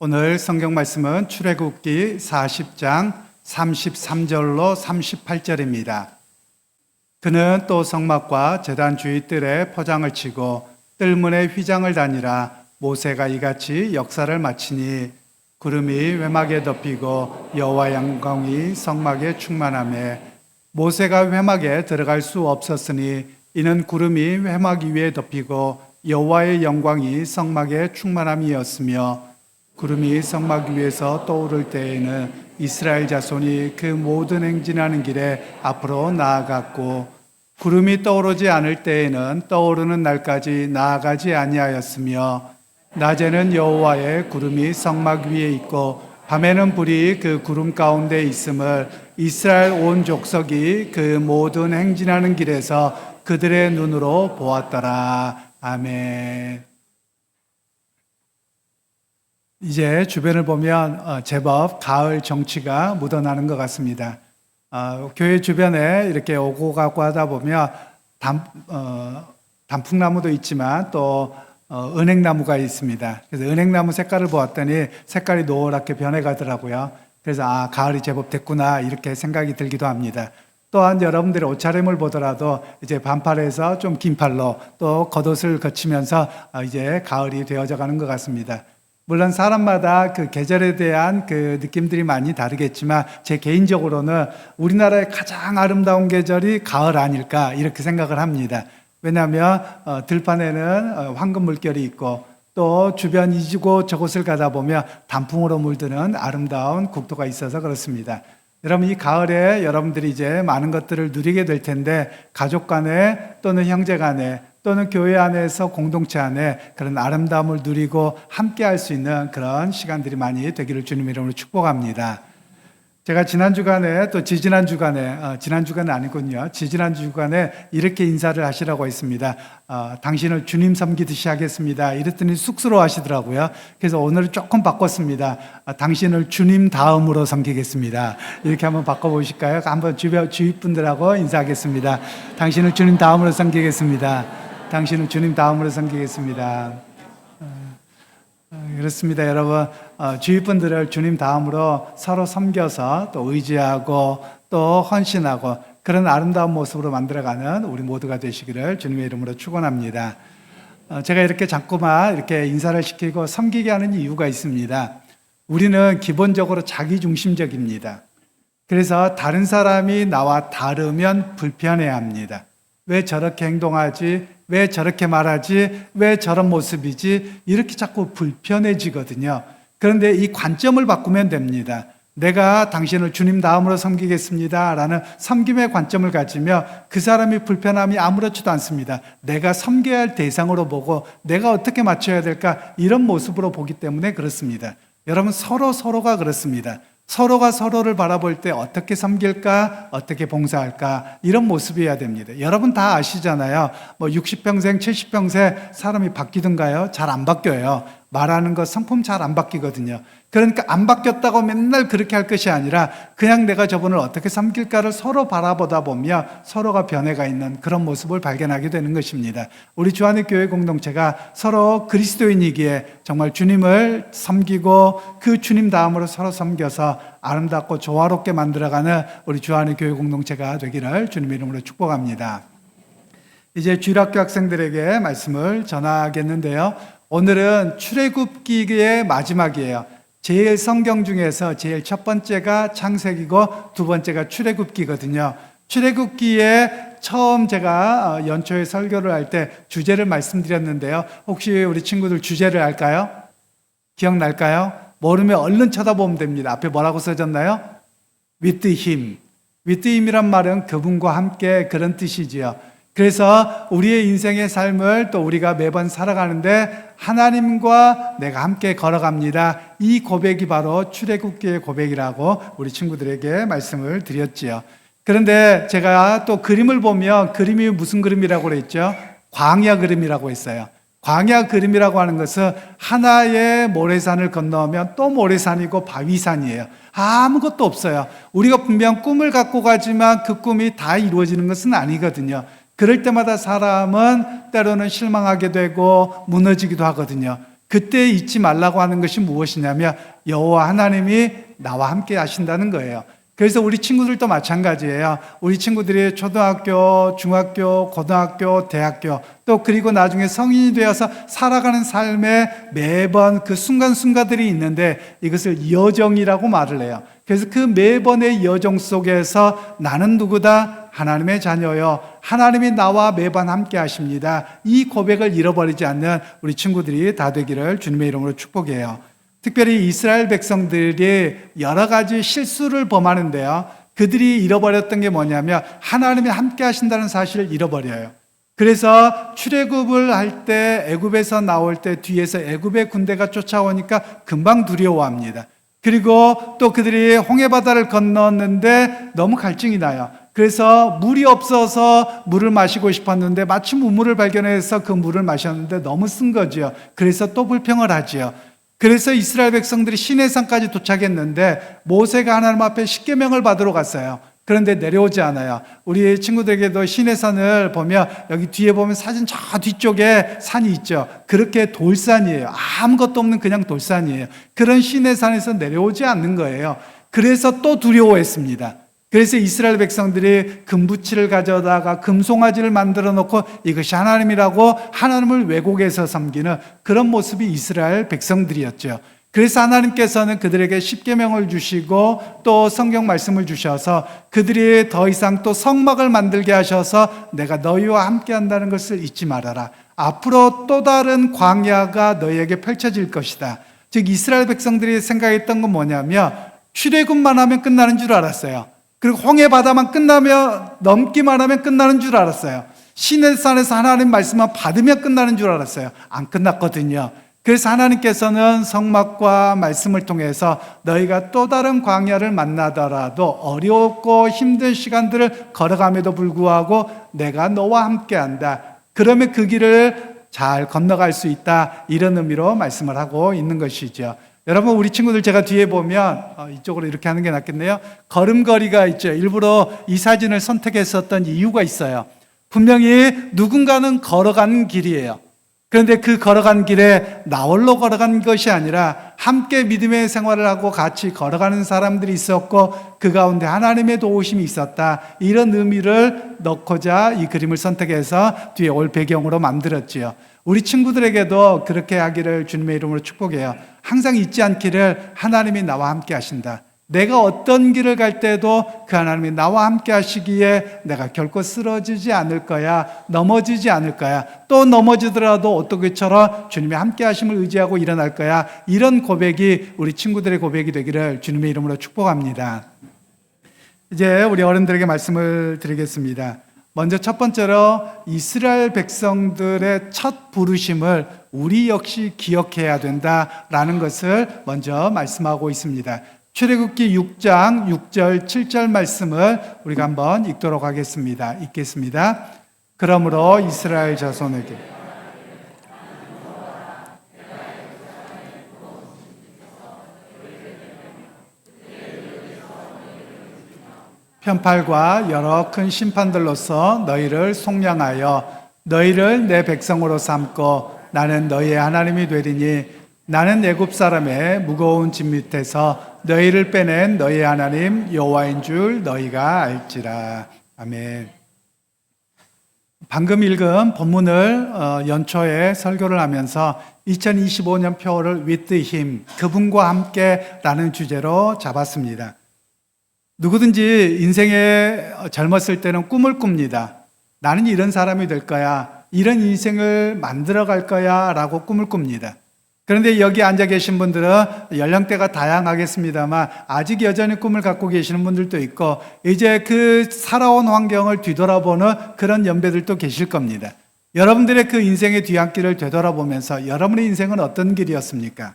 오늘 성경 말씀은 출애굽기 40장 33절로 38절입니다. 그는 또 성막과 제단 주위 뜰에 포장을 치고 뜰문에 휘장을 다니라. 모세가 이같이 역사를 마치니 구름이 회막에 덮이고 여호와 영광이 성막에 충만하매 모세가 회막에 들어갈 수 없었으니 이는 구름이 회막 위에 덮이고 여호와의 영광이 성막에 충만함이었으며 구름이 성막 위에서 떠오를 때에는 이스라엘 자손이 그 모든 행진하는 길에 앞으로 나아갔고 구름이 떠오르지 않을 때에는 떠오르는 날까지 나아가지 아니하였으며 낮에는 여호와의 구름이 성막 위에 있고 밤에는 불이 그 구름 가운데 있음을 이스라엘 온 족속이 그 모든 행진하는 길에서 그들의 눈으로 보았더라. 아멘. 이제 주변을 보면 제법 가을 정취가 묻어나는 것 같습니다. 교회 주변에 이렇게 오고 가고 하다 보면 단풍나무도 있지만 또 은행나무가 있습니다. 그래서 은행나무 색깔을 보았더니 색깔이 노랗게 변해가더라고요. 그래서 가을이 제법 됐구나 이렇게 생각이 들기도 합니다. 또한 여러분들의 옷차림을 보더라도 이제 반팔에서 좀 긴 팔로 또 겉옷을 거치면서 이제 가을이 되어져 가는 것 같습니다. 물론 사람마다 그 계절에 대한 그 느낌들이 많이 다르겠지만 제 개인적으로는 우리나라의 가장 아름다운 계절이 가을 아닐까 이렇게 생각을 합니다. 왜냐하면 들판에는 황금 물결이 있고 또 주변 이곳저곳을 가다 보면 단풍으로 물드는 아름다운 국토가 있어서 그렇습니다. 여러분 이 가을에 여러분들이 이제 많은 것들을 누리게 될 텐데 가족 간에 또는 형제 간에 또는 교회 안에서 공동체 안에 그런 아름다움을 누리고 함께 할 수 있는 그런 시간들이 많이 되기를 주님 이름으로 축복합니다. 제가 지난 주간에 또 지지난 주간에 지난 주간은 아니군요. 지지난 주간에 이렇게 인사를 하시라고 했습니다. 당신을 주님 섬기듯이 하겠습니다. 이랬더니 쑥스러워 하시더라고요. 그래서 오늘은 조금 바꿨습니다. 당신을 주님 다음으로 섬기겠습니다. 이렇게 한번 바꿔보실까요? 한번 주위 분들하고 인사하겠습니다. 당신을 주님 다음으로 섬기겠습니다. 당신을 주님 다음으로 섬기겠습니다. 그렇습니다. 여러분 주위 분들을 주님 다음으로 서로 섬겨서 또 의지하고 또 헌신하고 그런 아름다운 모습으로 만들어가는 우리 모두가 되시기를 주님의 이름으로 축원합니다. 제가 이렇게 자꾸만 이렇게 인사를 시키고 섬기게 하는 이유가 있습니다. 우리는 기본적으로 자기중심적입니다. 그래서 다른 사람이 나와 다르면 불편해합니다. 왜 저렇게 행동하지? 왜 저렇게 말하지? 왜 저런 모습이지? 이렇게 자꾸 불편해지거든요. 그런데 이 관점을 바꾸면 됩니다. 내가 당신을 주님 다음으로 섬기겠습니다 라는 섬김의 관점을 가지며 그 사람이 불편함이 아무렇지도 않습니다. 내가 섬겨야 할 대상으로 보고 내가 어떻게 맞춰야 될까 이런 모습으로 보기 때문에 그렇습니다. 여러분 서로가 그렇습니다. 서로가 서로를 바라볼 때 어떻게 섬길까, 어떻게 봉사할까 이런 모습이어야 됩니다. 여러분 다 아시잖아요. 60평생, 70평생 사람이 바뀌던가요? 잘 안 바뀌어요. 말하는 것, 성품 잘 안 바뀌거든요. 그러니까 안 바뀌었다고 맨날 그렇게 할 것이 아니라 그냥 내가 저분을 어떻게 섬길까를 서로 바라보다 보면 서로가 변해가 있는 그런 모습을 발견하게 되는 것입니다. 우리 주안의 교회 공동체가 서로 그리스도인이기에 정말 주님을 섬기고 그 주님 다음으로 서로 섬겨서 아름답고 조화롭게 만들어가는 우리 주안의 교회 공동체가 되기를 주님의 이름으로 축복합니다. 이제 주일학교 학생들에게 말씀을 전하겠는데요. 오늘은 출애굽기의 마지막이에요. 제일 성경 중에서 제일 첫 번째가 창세기고 두 번째가 출애굽기거든요. 출애굽기에 처음 제가 연초에 설교를 할 때 주제를 말씀드렸는데요. 혹시 우리 친구들 주제를 알까요? 기억날까요? 모르면 얼른 쳐다보면 됩니다. 앞에 뭐라고 써졌나요? With him. With him이란 말은 그분과 함께 그런 뜻이지요. 그래서 우리의 인생의 삶을 또 우리가 매번 살아가는데 하나님과 내가 함께 걸어갑니다. 이 고백이 바로 출애굽기의 고백이라고 우리 친구들에게 말씀을 드렸지요. 그런데 제가 또 그림을 보면 그림이 무슨 그림이라고 그랬죠? 광야 그림이라고 했어요. 광야 그림이라고 하는 것은 하나의 모래산을 건너면 또 모래산이고 바위산이에요. 아무것도 없어요. 우리가 분명 꿈을 갖고 가지만 그 꿈이 다 이루어지는 것은 아니거든요. 그럴 때마다 사람은 때로는 실망하게 되고 무너지기도 하거든요. 그때 잊지 말라고 하는 것이 무엇이냐면 여호와 하나님이 나와 함께 하신다는 거예요. 그래서 우리 친구들도 마찬가지예요. 우리 친구들이 초등학교, 중학교, 고등학교, 대학교 또 그리고 나중에 성인이 되어서 살아가는 삶에 매번 그 순간순간들이 있는데 이것을 여정이라고 말을 해요. 그래서 그 매번의 여정 속에서 나는 누구다? 하나님의 자녀요. 하나님이 나와 매번 함께 하십니다. 이 고백을 잃어버리지 않는 우리 친구들이 다 되기를 주님의 이름으로 축복해요. 특별히 이스라엘 백성들이 여러 가지 실수를 범하는데요. 그들이 잃어버렸던 게 뭐냐면 하나님이 함께 하신다는 사실을 잃어버려요. 그래서 출애굽을 할 때 애굽에서 나올 때 뒤에서 애굽의 군대가 쫓아오니까 금방 두려워합니다. 그리고 또 그들이 홍해바다를 건넜는데 너무 갈증이 나요. 그래서 물이 없어서 물을 마시고 싶었는데 마침 우물을 발견해서 그 물을 마셨는데 너무 쓴 거지요. 그래서 또 불평을 하지요. 그래서 이스라엘 백성들이 시내산까지 도착했는데 모세가 하나님 앞에 십계명을 받으러 갔어요. 그런데 내려오지 않아요. 우리 친구들에게도 시내산을 보면 여기 뒤에 보면 사진 저 뒤쪽에 산이 있죠. 그렇게 돌산이에요. 아무것도 없는 그냥 돌산이에요. 그런 시내산에서 내려오지 않는 거예요. 그래서 또 두려워했습니다. 그래서 이스라엘 백성들이 금부치를 가져다가 금송아지를 만들어 놓고 이것이 하나님이라고 하나님을 왜곡해서 섬기는 그런 모습이 이스라엘 백성들이었죠. 그래서 하나님께서는 그들에게 십계명을 주시고 또 성경 말씀을 주셔서 그들이 더 이상 또 성막을 만들게 하셔서 내가 너희와 함께 한다는 것을 잊지 말아라. 앞으로 또 다른 광야가 너희에게 펼쳐질 것이다. 즉 이스라엘 백성들이 생각했던 건 뭐냐면 출애굽만 하면 끝나는 줄 알았어요. 그리고 홍해바다만 끝나면 넘기만 하면 끝나는 줄 알았어요. 시내산에서 하나님 말씀만 받으면 끝나는 줄 알았어요. 안 끝났거든요. 그래서 하나님께서는 성막과 말씀을 통해서 너희가 또 다른 광야를 만나더라도 어렵고 힘든 시간들을 걸어감에도 불구하고 내가 너와 함께한다. 그러면 그 길을 잘 건너갈 수 있다. 이런 의미로 말씀을 하고 있는 것이죠. 여러분 우리 친구들 제가 뒤에 보면 이쪽으로 이렇게 하는 게 낫겠네요. 걸음걸이가 있죠. 일부러 이 사진을 선택했었던 이유가 있어요. 분명히 누군가는 걸어간 길이에요. 그런데 그 걸어간 길에 나 홀로 걸어간 것이 아니라 함께 믿음의 생활을 하고 같이 걸어가는 사람들이 있었고 그 가운데 하나님의 도우심이 있었다. 이런 의미를 넣고자 이 그림을 선택해서 뒤에 올 배경으로 만들었지요. 우리 친구들에게도 그렇게 하기를 주님의 이름으로 축복해요. 항상 잊지 않기를 하나님이 나와 함께 하신다. 내가 어떤 길을 갈 때도 그 하나님이 나와 함께 하시기에 내가 결코 쓰러지지 않을 거야. 넘어지지 않을 거야. 또 넘어지더라도 어떻게처럼 주님이 함께 하심을 의지하고 일어날 거야. 이런 고백이 우리 친구들의 고백이 되기를 주님의 이름으로 축복합니다. 이제 우리 어른들에게 말씀을 드리겠습니다. 먼저 첫 번째로 이스라엘 백성들의 첫 부르심을 우리 역시 기억해야 된다라는 것을 먼저 말씀하고 있습니다. 출애굽기 6장 6절 7절 말씀을 우리가 한번 읽도록 하겠습니다. 읽겠습니다. 그러므로 이스라엘 자손에게 편팔과 여러 큰 심판들로서 너희를 속량하여 너희를 내 백성으로 삼고 나는 너희의 하나님이 되리니 나는 애굽 사람의 무거운 짐 밑에서 너희를 빼낸 너희의 하나님 여호와인 줄 너희가 알지라. 아멘. 방금 읽은 본문을 연초에 설교를 하면서 2025년 표어를 with him, 그분과 함께 라는 주제로 잡았습니다. 누구든지 인생에 젊었을 때는 꿈을 꿉니다. 나는 이런 사람이 될 거야. 이런 인생을 만들어 갈 거야 라고 꿈을 꿉니다. 그런데 여기 앉아 계신 분들은 연령대가 다양하겠습니다만 아직 여전히 꿈을 갖고 계시는 분들도 있고 이제 그 살아온 환경을 뒤돌아보는 그런 연배들도 계실 겁니다. 여러분들의 그 인생의 뒤안길을 되돌아보면서 여러분의 인생은 어떤 길이었습니까?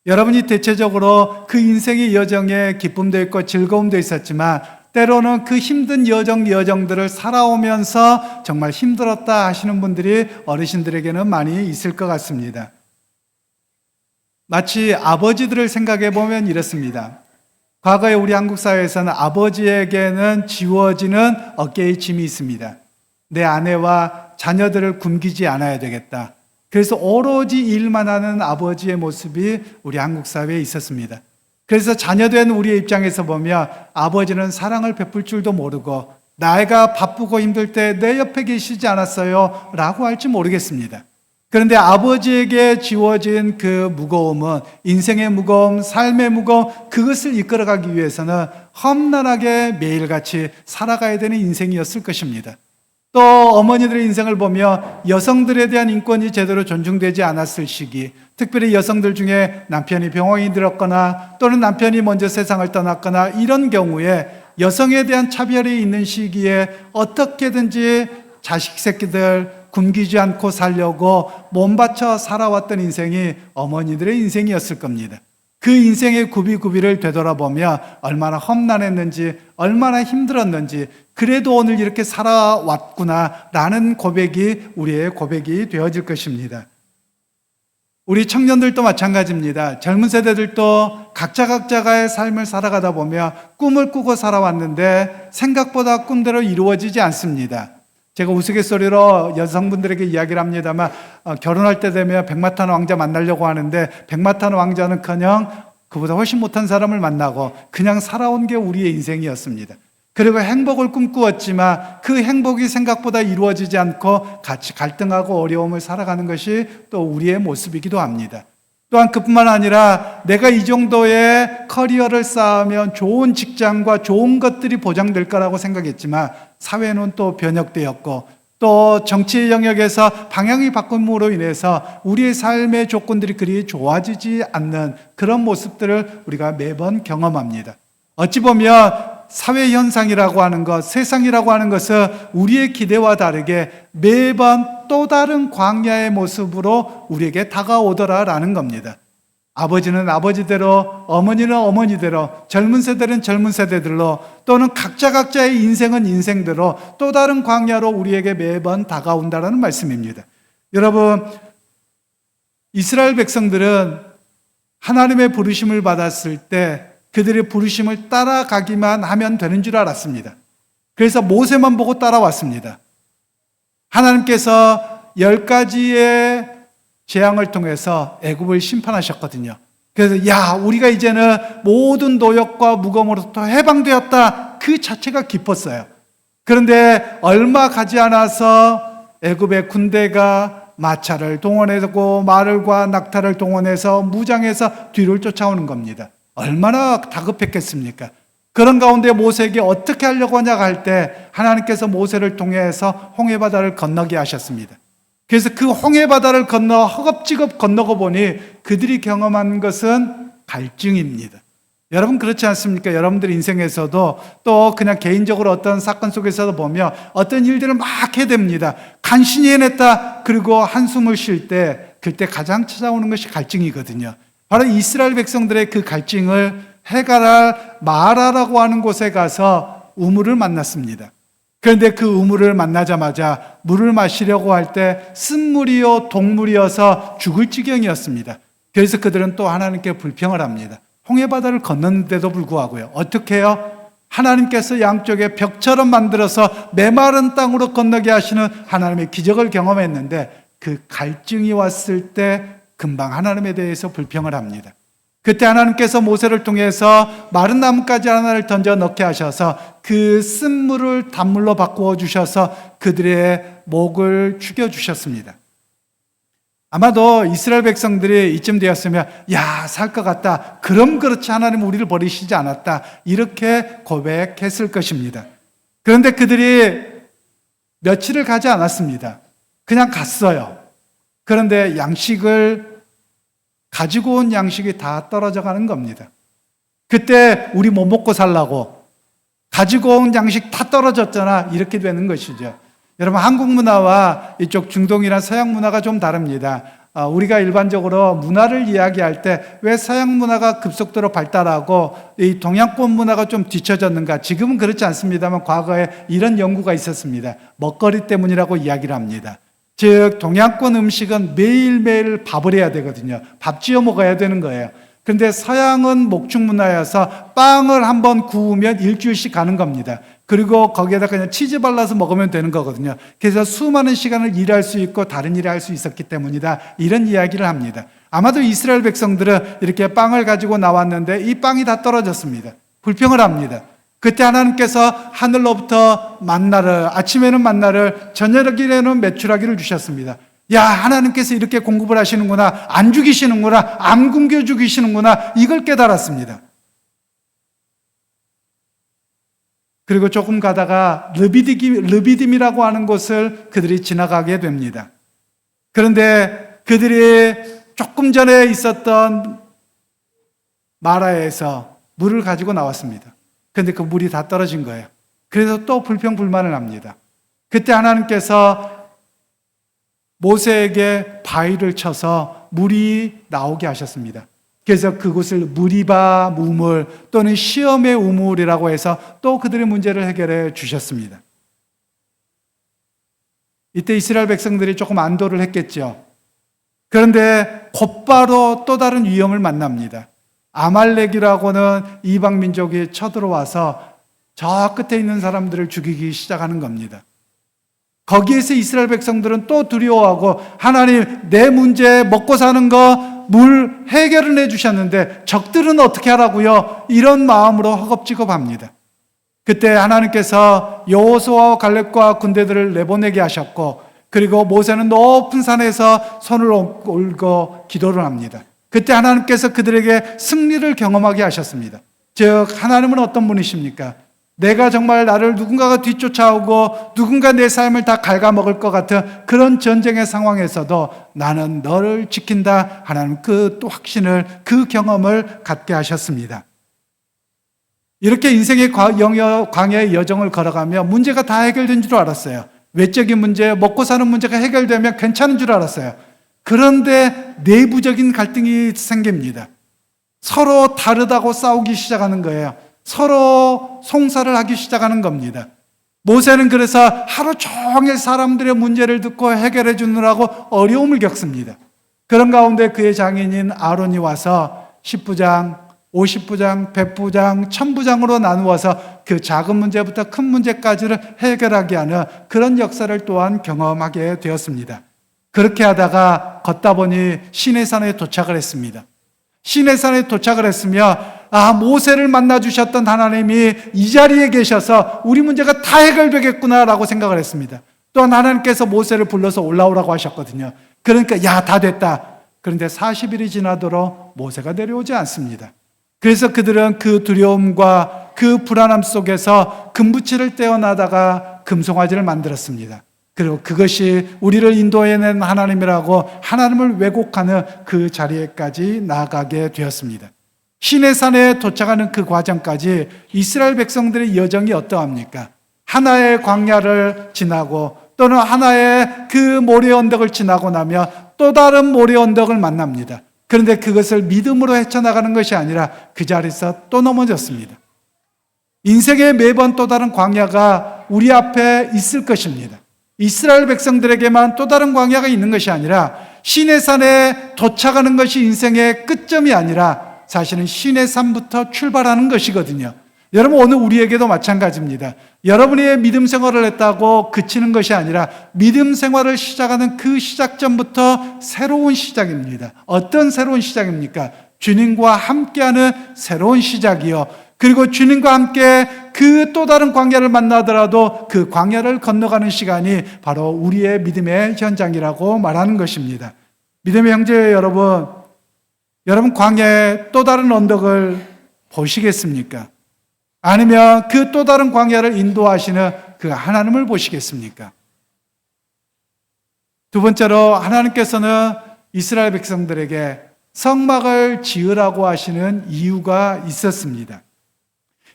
여러분이 대체적으로 그 인생의 여정에 기쁨도 있고 즐거움도 있었지만 때로는 그 힘든 여정들을 살아오면서 정말 힘들었다 하시는 분들이 어르신들에게는 많이 있을 것 같습니다. 마치 아버지들을 생각해 보면 이렇습니다. 과거에 우리 한국 사회에서는 아버지에게는 지워지는 어깨의 짐이 있습니다. 내 아내와 자녀들을 굶기지 않아야 되겠다. 그래서 오로지 일만 하는 아버지의 모습이 우리 한국 사회에 있었습니다. 그래서 자녀된 우리의 입장에서 보면 아버지는 사랑을 베풀 줄도 모르고 내가 바쁘고 힘들 때 내 옆에 계시지 않았어요? 라고 할지 모르겠습니다. 그런데 아버지에게 지워진 그 무거움은, 인생의 무거움, 삶의 무거움, 그것을 이끌어가기 위해서는 험난하게 매일같이 살아가야 되는 인생이었을 것입니다. 또 어머니들의 인생을 보면 여성들에 대한 인권이 제대로 존중되지 않았을 시기, 특별히 여성들 중에 남편이 병원에 들었거나 또는 남편이 먼저 세상을 떠났거나 이런 경우에 여성에 대한 차별이 있는 시기에 어떻게든지 자식 새끼들 굶기지 않고 살려고 몸바쳐 살아왔던 인생이 어머니들의 인생이었을 겁니다. 그 인생의 구비구비를 되돌아보면 얼마나 험난했는지, 얼마나 힘들었는지, 그래도 오늘 이렇게 살아왔구나 라는 고백이 우리의 고백이 되어질 것입니다. 우리 청년들도 마찬가지입니다. 젊은 세대들도 각자의 삶을 살아가다 보면 꿈을 꾸고 살아왔는데 생각보다 꿈대로 이루어지지 않습니다. 제가 우스갯소리로 여성분들에게 이야기를 합니다만 결혼할 때 되면 백마탄 왕자 만나려고 하는데 백마탄 왕자는커녕 그보다 훨씬 못한 사람을 만나고 그냥 살아온 게 우리의 인생이었습니다. 그리고 행복을 꿈꾸었지만 그 행복이 생각보다 이루어지지 않고 같이 갈등하고 어려움을 살아가는 것이 또 우리의 모습이기도 합니다. 또한 그뿐만 아니라 내가 이 정도의 커리어를 쌓으면 좋은 직장과 좋은 것들이 보장될 거라고 생각했지만 사회는 또 변혁되었고 또 정치의 영역에서 방향이 바꿈으로 인해서 우리의 삶의 조건들이 그리 좋아지지 않는 그런 모습들을 우리가 매번 경험합니다. 어찌 보면 사회 현상이라고 하는 것, 세상이라고 하는 것은 우리의 기대와 다르게 매번 또 다른 광야의 모습으로 우리에게 다가오더라라는 겁니다. 아버지는 아버지대로, 어머니는 어머니대로, 젊은 세대는 젊은 세대들로, 또는 각자의 인생은 인생대로 또 다른 광야로 우리에게 매번 다가온다라는 말씀입니다. 여러분, 이스라엘 백성들은 하나님의 부르심을 받았을 때 그들의 부르심을 따라가기만 하면 되는 줄 알았습니다. 그래서 모세만 보고 따라왔습니다. 하나님께서 10가지의 재앙을 통해서 애굽을 심판하셨거든요. 그래서 우리가 이제는 모든 노역과 무거움으로부터 해방되었다. 그 자체가 기뻤어요. 그런데 얼마 가지 않아서 애굽의 군대가 마차를 동원하고 말과 낙타를 동원해서 무장해서 뒤를 쫓아오는 겁니다. 얼마나 다급했겠습니까? 그런 가운데 모세에게 어떻게 하려고 하냐 할 때 하나님께서 모세를 통해서 홍해바다를 건너게 하셨습니다. 그래서 그 홍해바다를 건너 허겁지겁 건너고 보니 그들이 경험한 것은 갈증입니다. 여러분 그렇지 않습니까? 여러분들 인생에서도 또 그냥 개인적으로 어떤 사건 속에서도 보면 어떤 일들을 막 해야 됩니다. 간신히 해냈다. 그리고 한숨을 쉴 때 그때 가장 찾아오는 것이 갈증이거든요. 바로 이스라엘 백성들의 그 갈증을 해갈할 마라라고 하는 곳에 가서 우물을 만났습니다. 그런데 그 우물을 만나자마자 물을 마시려고 할 때 쓴물이요 동물이어서 죽을 지경이었습니다. 그래서 그들은 또 하나님께 불평을 합니다. 홍해바다를 건넜는데도 불구하고요. 어떻게 해요? 하나님께서 양쪽에 벽처럼 만들어서 메마른 땅으로 건너게 하시는 하나님의 기적을 경험했는데 그 갈증이 왔을 때 금방 하나님에 대해서 불평을 합니다. 그때 하나님께서 모세를 통해서 마른 나뭇가지 하나를 던져 넣게 하셔서 그 쓴물을 단물로 바꾸어 주셔서 그들의 목을 죽여 주셨습니다. 아마도 이스라엘 백성들이 이쯤 되었으면 살 것 같다. 그럼 그렇지 하나님 우리를 버리시지 않았다. 이렇게 고백했을 것입니다. 그런데 그들이 며칠을 가지 않았습니다. 그냥 갔어요. 그런데 가지고 온 양식이 다 떨어져 가는 겁니다. 그때 우리 뭐 먹고 살라고 가지고 온 양식 다 떨어졌잖아. 이렇게 되는 것이죠. 여러분 한국 문화와 이쪽 중동이나 서양 문화가 좀 다릅니다. 우리가 일반적으로 문화를 이야기할 때 왜 서양 문화가 급속도로 발달하고 이 동양권 문화가 좀 뒤처졌는가? 지금은 그렇지 않습니다만 과거에 이런 연구가 있었습니다. 먹거리 때문이라고 이야기를 합니다. 즉 동양권 음식은 매일매일 밥을 해야 되거든요. 밥 지어 먹어야 되는 거예요. 그런데 서양은 목축 문화여서 빵을 한번 구우면 일주일씩 가는 겁니다. 그리고 거기에다 그냥 치즈 발라서 먹으면 되는 거거든요. 그래서 수많은 시간을 일할 수 있고 다른 일을 할 수 있었기 때문이다. 이런 이야기를 합니다. 아마도 이스라엘 백성들은 이렇게 빵을 가지고 나왔는데 이 빵이 다 떨어졌습니다. 불평을 합니다. 그때 하나님께서 하늘로부터 만나를, 아침에는 만나를, 저녁에는 메추라기를 주셨습니다. 야, 하나님께서 이렇게 공급을 하시는구나, 안 죽이시는구나, 안 굶겨 죽이시는구나, 이걸 깨달았습니다. 그리고 조금 가다가 르비딤이라고 하는 곳을 그들이 지나가게 됩니다. 그런데 그들이 조금 전에 있었던 마라에서 물을 가지고 나왔습니다. 그런데 그 물이 다 떨어진 거예요. 그래서 또 불평불만을 합니다. 그때 하나님께서 모세에게 바위를 쳐서 물이 나오게 하셨습니다. 그래서 그곳을 무리바 우물 또는 시험의 우물이라고 해서 또 그들의 문제를 해결해 주셨습니다. 이때 이스라엘 백성들이 조금 안도를 했겠죠. 그런데 곧바로 또 다른 위험을 만납니다. 아말렉이라고는 이방 민족이 쳐들어와서 저 끝에 있는 사람들을 죽이기 시작하는 겁니다. 거기에서 이스라엘 백성들은 또 두려워하고, 하나님, 내 문제 먹고 사는 거 물 해결은 해주셨는데 적들은 어떻게 하라고요? 이런 마음으로 허겁지겁합니다. 그때 하나님께서 여호수아와 갈렙과 군대들을 내보내게 하셨고, 그리고 모세는 높은 산에서 손을 올고 기도를 합니다. 그때 하나님께서 그들에게 승리를 경험하게 하셨습니다. 즉, 하나님은 어떤 분이십니까? 내가 정말 나를 누군가가 뒤쫓아오고 누군가 내 삶을 다 갉아먹을 것 같은 그런 전쟁의 상황에서도 나는 너를 지킨다 하나님, 그 또 확신을, 그 경험을 갖게 하셨습니다. 이렇게 인생의 광야의 여정을 걸어가며 문제가 다 해결된 줄 알았어요. 외적인 문제, 먹고 사는 문제가 해결되면 괜찮은 줄 알았어요. 그런데 내부적인 갈등이 생깁니다. 서로 다르다고 싸우기 시작하는 거예요. 서로 송사를 하기 시작하는 겁니다. 모세는 그래서 하루 종일 사람들의 문제를 듣고 해결해 주느라고 어려움을 겪습니다. 그런 가운데 그의 장인인 아론이 와서 10부장, 50부장, 100부장, 1000부장으로 나누어서 그 작은 문제부터 큰 문제까지를 해결하게 하는 그런 역사를 또한 경험하게 되었습니다. 그렇게 하다가 걷다 보니 시내산에 도착을 했습니다. 시내산에 도착을 했으며, 모세를 만나 주셨던 하나님이 이 자리에 계셔서 우리 문제가 다 해결되겠구나라고 생각을 했습니다. 또한 하나님께서 모세를 불러서 올라오라고 하셨거든요. 그러니까 다 됐다. 그런데 40일이 지나도록 모세가 내려오지 않습니다. 그래서 그들은 그 두려움과 그 불안함 속에서 금붙이를 떼어나다가 금송아지를 만들었습니다. 그리고 그것이 우리를 인도해낸 하나님이라고 하나님을 왜곡하는 그 자리에까지 나아가게 되었습니다. 시내산에 도착하는 그 과정까지 이스라엘 백성들의 여정이 어떠합니까? 하나의 광야를 지나고 또는 하나의 그 모래 언덕을 지나고 나면 또 다른 모래 언덕을 만납니다. 그런데 그것을 믿음으로 헤쳐나가는 것이 아니라 그 자리에서 또 넘어졌습니다. 인생의 매번 또 다른 광야가 우리 앞에 있을 것입니다. 이스라엘 백성들에게만 또 다른 광야가 있는 것이 아니라 시내산에 도착하는 것이 인생의 끝점이 아니라 사실은 시내산부터 출발하는 것이거든요. 여러분, 오늘 우리에게도 마찬가지입니다. 여러분의 믿음 생활을 했다고 그치는 것이 아니라 믿음 생활을 시작하는 그 시작점부터 새로운 시작입니다. 어떤 새로운 시작입니까? 주님과 함께하는 새로운 시작이요. 그리고 주님과 함께 그 또 다른 광야를 만나더라도 그 광야를 건너가는 시간이 바로 우리의 믿음의 현장이라고 말하는 것입니다. 믿음의 형제 여러분, 여러분 광야의 또 다른 언덕을 보시겠습니까? 아니면 그 또 다른 광야를 인도하시는 그 하나님을 보시겠습니까? 두 번째로, 하나님께서는 이스라엘 백성들에게 성막을 지으라고 하시는 이유가 있었습니다.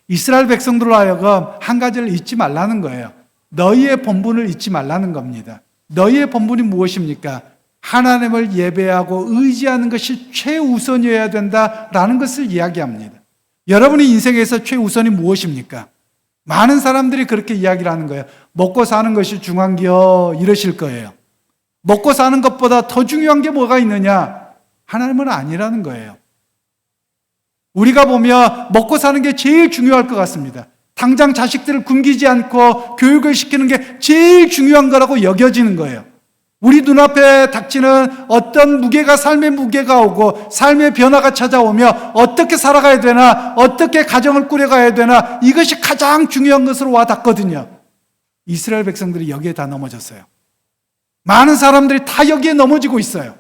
이스라엘 백성들로 하여금 한 가지를 잊지 말라는 거예요. 너희의 본분을 잊지 말라는 겁니다. 너희의 본분이 무엇입니까? 하나님을 예배하고 의지하는 것이 최우선이어야 된다라는 것을 이야기합니다. 여러분의 인생에서 최우선이 무엇입니까? 많은 사람들이 그렇게 이야기를 하는 거예요. 먹고 사는 것이 중요한겨, 이러실 거예요. 먹고 사는 것보다 더 중요한 게 뭐가 있느냐? 하나님은 아니라는 거예요. 우리가 보면 먹고 사는 게 제일 중요할 것 같습니다. 당장 자식들을 굶기지 않고 교육을 시키는 게 제일 중요한 거라고 여겨지는 거예요. 우리 눈앞에 닥치는 어떤 무게가, 삶의 무게가 오고 삶의 변화가 찾아오며 어떻게 살아가야 되나, 어떻게 가정을 꾸려가야 되나, 이것이 가장 중요한 것으로 와 닿거든요. 이스라엘 백성들이 여기에 다 넘어졌어요. 많은 사람들이 다 여기에 넘어지고 있어요.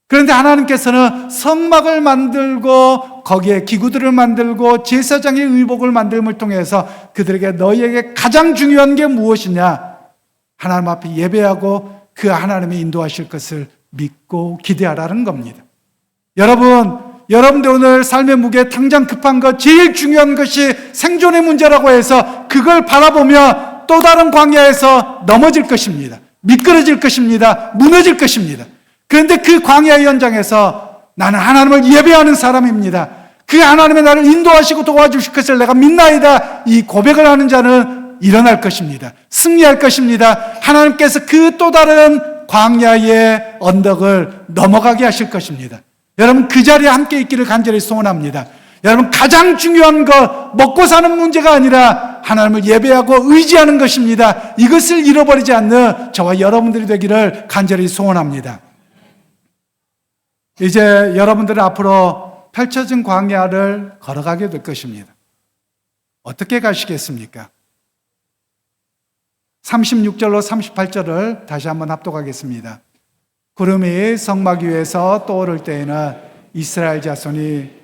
그런데 하나님께서는 성막을 만들고 거기에 기구들을 만들고 제사장의 의복을 만듦을 통해서 그들에게 너희에게 가장 중요한 게 무엇이냐? 하나님 앞에 예배하고 그 하나님이 인도하실 것을 믿고 기대하라는 겁니다. 여러분들 오늘 삶의 무게 당장 급한 것, 제일 중요한 것이 생존의 문제라고 해서 그걸 바라보며 또 다른 광야에서 넘어질 것입니다. 미끄러질 것입니다. 무너질 것입니다. 그런데 그 광야의 현장에서 나는 하나님을 예배하는 사람입니다. 그 하나님의 나를 인도하시고 도와주실 것을 내가 믿나이다. 이 고백을 하는 자는 일어날 것입니다. 승리할 것입니다. 하나님께서 그 또 다른 광야의 언덕을 넘어가게 하실 것입니다. 여러분 그 자리에 함께 있기를 간절히 소원합니다. 여러분 가장 중요한 것, 먹고 사는 문제가 아니라 하나님을 예배하고 의지하는 것입니다. 이것을 잃어버리지 않는 저와 여러분들이 되기를 간절히 소원합니다. 이제 여러분들은 앞으로 펼쳐진 광야를 걸어가게 될 것입니다. 어떻게 가시겠습니까? 36절로 38절을 다시 한번 합독하겠습니다. 구름이 성막 위에서 떠오를 때에는 이스라엘 자손이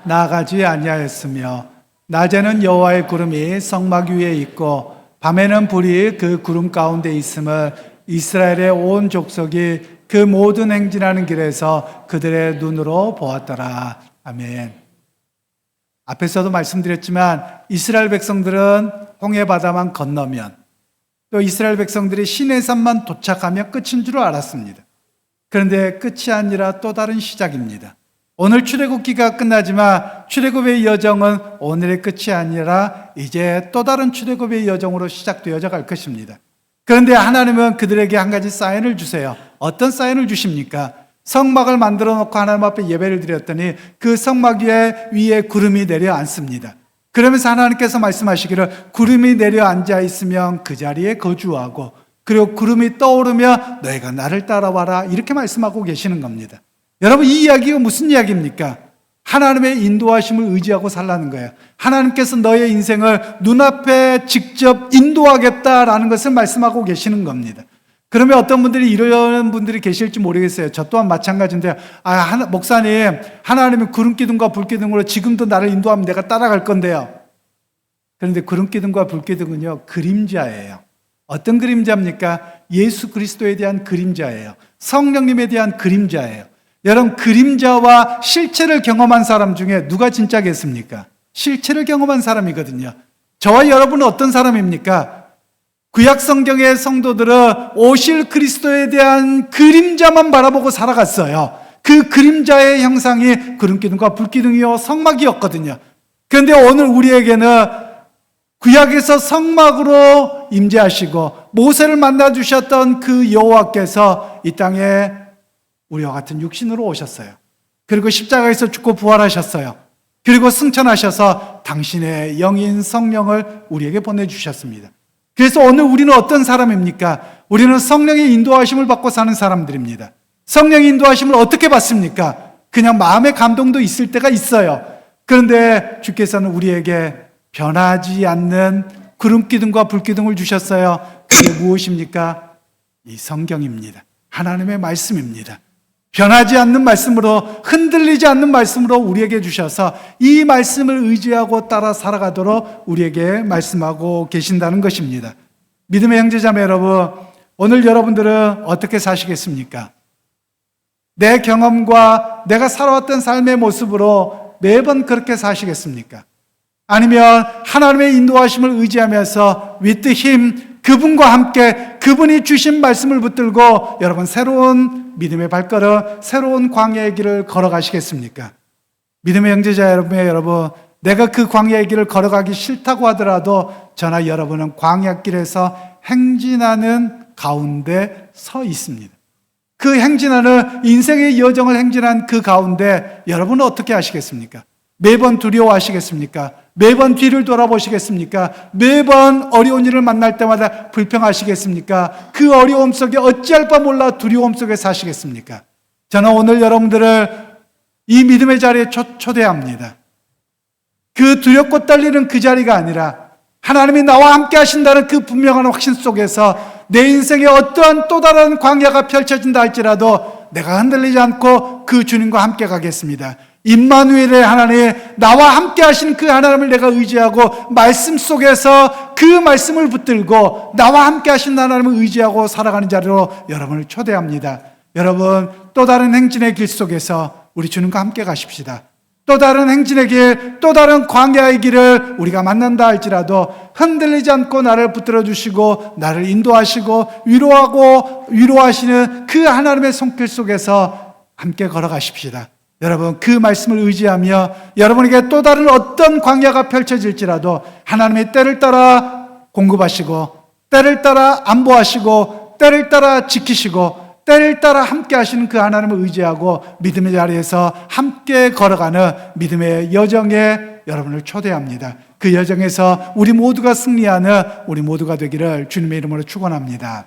나아가지 아니하였으며 낮에는 여호와의 구름이 성막 위에 있고 밤에는 불이 그 구름 가운데 있음을 이스라엘의 온 족속이 그 모든 행진하는 길에서 그들의 눈으로 보았더라. 아멘. 앞에서도 말씀드렸지만 이스라엘 백성들은 홍해 바다만 건너면 또 이스라엘 백성들이 시내산만 도착하면 끝인 줄 알았습니다. 그런데 끝이 아니라 또 다른 시작입니다. 오늘 출애굽기가 끝나지만 출애굽의 여정은 오늘의 끝이 아니라 이제 또 다른 출애굽의 여정으로 시작되어져 갈 것입니다. 그런데 하나님은 그들에게 한 가지 사인을 주세요. 어떤 사인을 주십니까? 성막을 만들어 놓고 하나님 앞에 예배를 드렸더니 그 성막 위에 구름이 내려앉습니다. 그러면서 하나님께서 말씀하시기를 구름이 내려앉아 있으면 그 자리에 거주하고 그리고 구름이 떠오르며 너희가 나를 따라와라 이렇게 말씀하고 계시는 겁니다. 여러분 이 이야기가 무슨 이야기입니까? 하나님의 인도하심을 의지하고 살라는 거예요. 하나님께서 너의 인생을 눈앞에 직접 인도하겠다라는 것을 말씀하고 계시는 겁니다. 그러면 어떤 분들이 이런 분들이 계실지 모르겠어요. 저 또한 마찬가지인데 목사님 하나님이 구름기둥과 불기둥으로 지금도 나를 인도하면 내가 따라갈 건데요. 그런데 구름기둥과 불기둥은요 그림자예요. 어떤 그림자입니까? 예수 그리스도에 대한 그림자예요. 성령님에 대한 그림자예요. 여러분 그림자와 실체를 경험한 사람 중에 누가 진짜겠습니까? 실체를 경험한 사람이거든요. 저와 여러분은 어떤 사람입니까? 구약 성경의 성도들은 오실 그리스도에 대한 그림자만 바라보고 살아갔어요. 그 그림자의 형상이 구름기둥과 불기둥이요 성막이었거든요. 그런데 오늘 우리에게는 구약에서 성막으로 임재하시고 모세를 만나 주셨던 그 여호와께서 이 땅에 우리와 같은 육신으로 오셨어요. 그리고 십자가에서 죽고 부활하셨어요. 그리고 승천하셔서 당신의 영인 성령을 우리에게 보내주셨습니다. 그래서 오늘 우리는 어떤 사람입니까? 우리는 성령의 인도하심을 받고 사는 사람들입니다. 성령의 인도하심을 어떻게 받습니까? 그냥 마음의 감동도 있을 때가 있어요. 그런데 주께서는 우리에게 변하지 않는 구름기둥과 불기둥을 주셨어요. 그게 무엇입니까? 이 성경입니다. 하나님의 말씀입니다. 변하지 않는 말씀으로, 흔들리지 않는 말씀으로 우리에게 주셔서 이 말씀을 의지하고 따라 살아가도록 우리에게 말씀하고 계신다는 것입니다. 믿음의 형제자매 여러분, 오늘 여러분들은 어떻게 사시겠습니까? 내 경험과 내가 살아왔던 삶의 모습으로 매번 그렇게 사시겠습니까? 아니면 하나님의 인도하심을 의지하면서 with him, 그분과 함께 그분이 주신 말씀을 붙들고 여러분 새로운 믿음의 발걸음, 새로운 광야의 길을 걸어가시겠습니까? 믿음의 형제자 여러분, 내가 그 광야의 길을 걸어가기 싫다고 하더라도 저나 여러분은 광야길에서 행진하는 가운데 서 있습니다. 그 행진하는 인생의 여정을 행진한 그 가운데 여러분은 어떻게 하시겠습니까? 매번 두려워하시겠습니까? 매번 뒤를 돌아보시겠습니까? 매번 어려운 일을 만날 때마다 불평하시겠습니까? 그 어려움 속에 어찌할 바 몰라 두려움 속에 사시겠습니까? 저는 오늘 여러분들을 이 믿음의 자리에 초대합니다. 그 두렵고 떨리는 그 자리가 아니라 하나님이 나와 함께 하신다는 그 분명한 확신 속에서 내 인생에 어떠한 또 다른 광야가 펼쳐진다 할지라도 내가 흔들리지 않고 그 주님과 함께 가겠습니다. 임마누엘의 하나님, 나와 함께 하신 그 하나님을 내가 의지하고 말씀 속에서 그 말씀을 붙들고 나와 함께 하신 하나님을 의지하고 살아가는 자리로 여러분을 초대합니다. 여러분, 또 다른 행진의 길 속에서 우리 주님과 함께 가십시다. 또 다른 행진의 길, 또 다른 광야의 길을 우리가 만난다 할지라도 흔들리지 않고 나를 붙들어 주시고 나를 인도하시고 위로하시는 그 하나님의 손길 속에서 함께 걸어가십시다. 여러분, 그 말씀을 의지하며 여러분에게 또 다른 어떤 광야가 펼쳐질지라도 하나님의 때를 따라 공급하시고 때를 따라 안보하시고 때를 따라 지키시고 때를 따라 함께 하시는 그 하나님을 의지하고 믿음의 자리에서 함께 걸어가는 믿음의 여정에 여러분을 초대합니다. 그 여정에서 우리 모두가 승리하는 우리 모두가 되기를 주님의 이름으로 축원합니다.